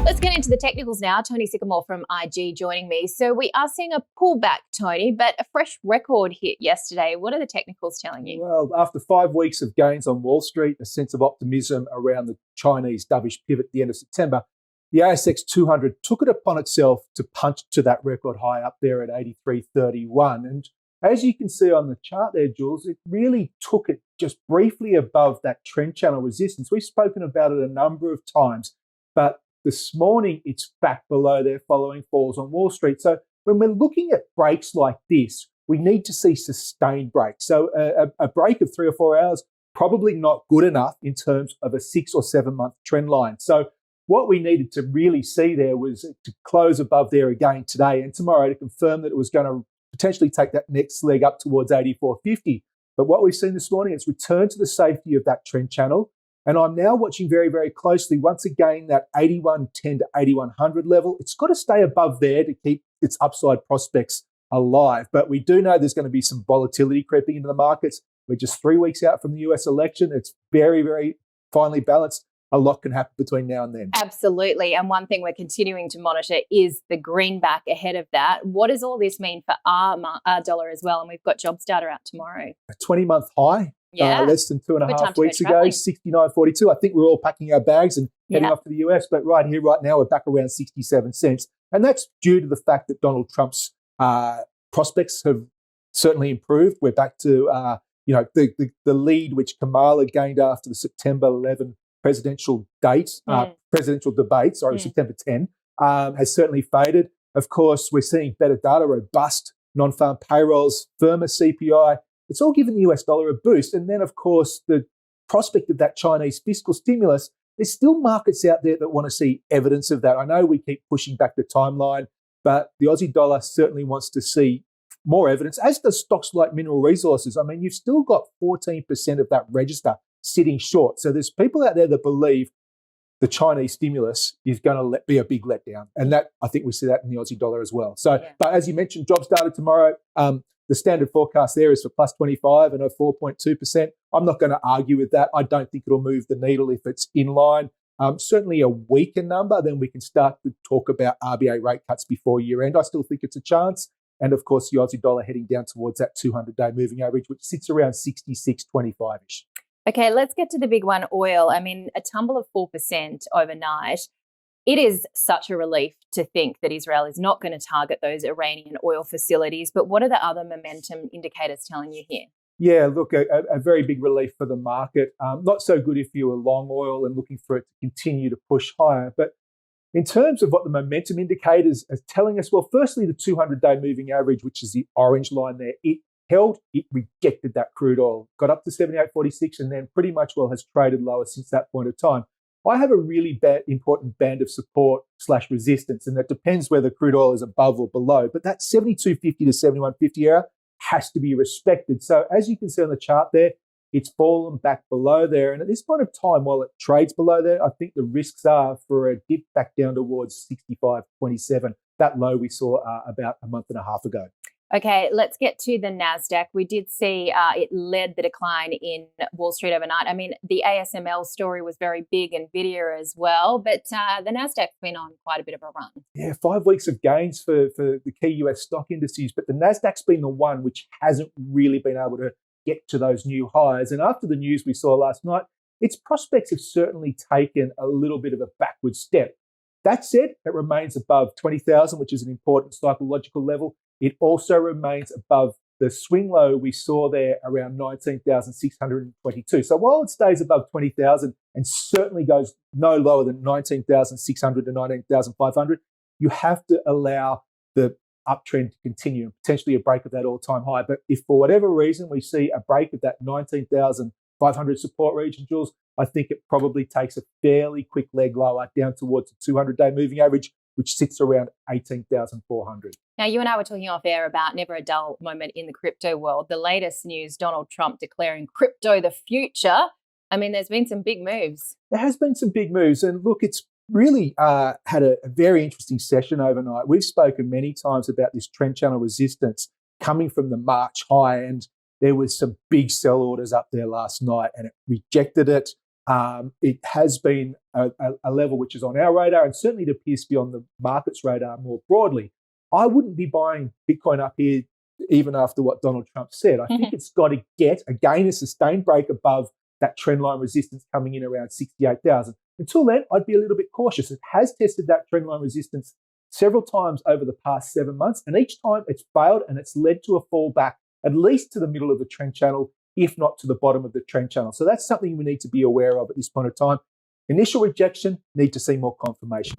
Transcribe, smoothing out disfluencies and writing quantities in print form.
Let's get into the technicals now. Tony Sycamore from IG joining me. So we are seeing a pullback, Tony, but a fresh record hit yesterday. What are the technicals telling you? Well, after 5 weeks of gains on Wall Street, a sense of optimism around the Chinese dovish pivot at the end of September, the ASX 200 took it upon itself to punch to that record high up there at 83.31. And as you can see on the chart there, Jules, it really took it just briefly above that trend channel resistance. We've spoken about it a number of times, but this morning it's back below there following falls on Wall Street. So when we're looking at breaks like this, we need to see sustained breaks. So a break of 3 or 4 hours, probably not good enough in terms of a 6 or 7 month trend line. So what we needed to really see there was to close above there again today and tomorrow to confirm that it was going to potentially take that next leg up towards 84.50. But what we've seen this morning is return to the safety of that trend channel. And I'm now watching very, very closely, once again, that 81.10 to 8100 level. It's got to stay above there to keep its upside prospects alive. But we do know there's going to be some volatility creeping into the markets. We're just 3 weeks out from the US election. It's very, very finely balanced. A lot can happen between now and then. Absolutely. And one thing we're continuing to monitor is the greenback ahead of that. What does all this mean for our dollar as well? And we've got jobs data out tomorrow. A 20-month high. Yeah. Less than 2.5 weeks ago, 69.42. I think we're all packing our bags and heading off to the US, but right here, right now, we're back around 67 cents. And that's due to the fact that Donald Trump's prospects have certainly improved. We're back to, the lead which Kamala gained after the September 11 presidential debate, September 10, has certainly faded. Of course, we're seeing better data, robust non-farm payrolls, firmer CPI. It's all given the US dollar a boost. And then, of course, the prospect of that Chinese fiscal stimulus, there's still markets out there that want to see evidence of that. I know we keep pushing back the timeline, but the Aussie dollar certainly wants to see more evidence, as does stocks like mineral resources. I mean, you've still got 14% of that register sitting short. So there's people out there that believe the Chinese stimulus is going to be a big letdown. And that, I think we see that in the Aussie dollar as well. So, But as you mentioned, jobs data tomorrow, the standard forecast there is for plus 25 and a 4.2%. I'm not going to argue with that. I don't think it'll move the needle if it's in line. Certainly a weaker number, then we can start to talk about RBA rate cuts before year end. I still think it's a chance. And of course, the Aussie dollar heading down towards that 200-day moving average, which sits around 66.25-ish. Okay, let's get to the big one, oil. I mean, a tumble of 4% overnight. It is such a relief to think that Israel is not going to target those Iranian oil facilities. But what are the other momentum indicators telling you here? Yeah, look, a very big relief for the market. Not so good if you were long oil and looking for it to continue to push higher. But in terms of what the momentum indicators are telling us, well, firstly, the 200-day moving average, which is the orange line there, it rejected that crude oil, got up to 78.46 and then pretty much has traded lower since that point of time. I have a really important band of support / resistance, and that depends whether crude oil is above or below. But that 72.50 to 71.50 area has to be respected. So as you can see on the chart there, it's fallen back below there. And at this point of time, while it trades below there, I think the risks are for a dip back down towards 65.27, that low we saw about a month and a half ago. Okay, let's get to the NASDAQ. We did see it led the decline in Wall Street overnight. I mean, the ASML story was very big, NVIDIA as well, but the NASDAQ's been on quite a bit of a run. Yeah, 5 weeks of gains for the key US stock indices, but the NASDAQ's been the one which hasn't really been able to get to those new highs. And after the news we saw last night, its prospects have certainly taken a little bit of a backward step. That said, it remains above 20,000, which is an important psychological level. It also remains above the swing low we saw there around 19,622. So while it stays above 20,000 and certainly goes no lower than 19,600 to 19,500, you have to allow the uptrend to continue and potentially a break of that all-time high. But if for whatever reason we see a break of that 19,500 support region, Jules, I think it probably takes a fairly quick leg lower down towards the 200-day moving average, which sits around 18,400. Now, you and I were talking off air about never a dull moment in the crypto world. The latest news, Donald Trump declaring crypto the future. I mean, there's been some big moves. There has been some big moves. And look, it's really had a very interesting session overnight. We've spoken many times about this trend channel resistance coming from the March high, and there was some big sell orders up there last night, and it rejected it. It has been a level which is on our radar, and certainly it appears to be on the market's radar more broadly. I wouldn't be buying Bitcoin up here even after what Donald Trump said. I think it's got to get, again, a sustained break above that trendline resistance coming in around 68,000. Until then, I'd be a little bit cautious. It has tested that trendline resistance several times over the past 7 months, and each time it's failed and it's led to a fallback at least to the middle of the trend channel, if not to the bottom of the trend channel. So that's something we need to be aware of at this point of time. Initial rejection, need to see more confirmation.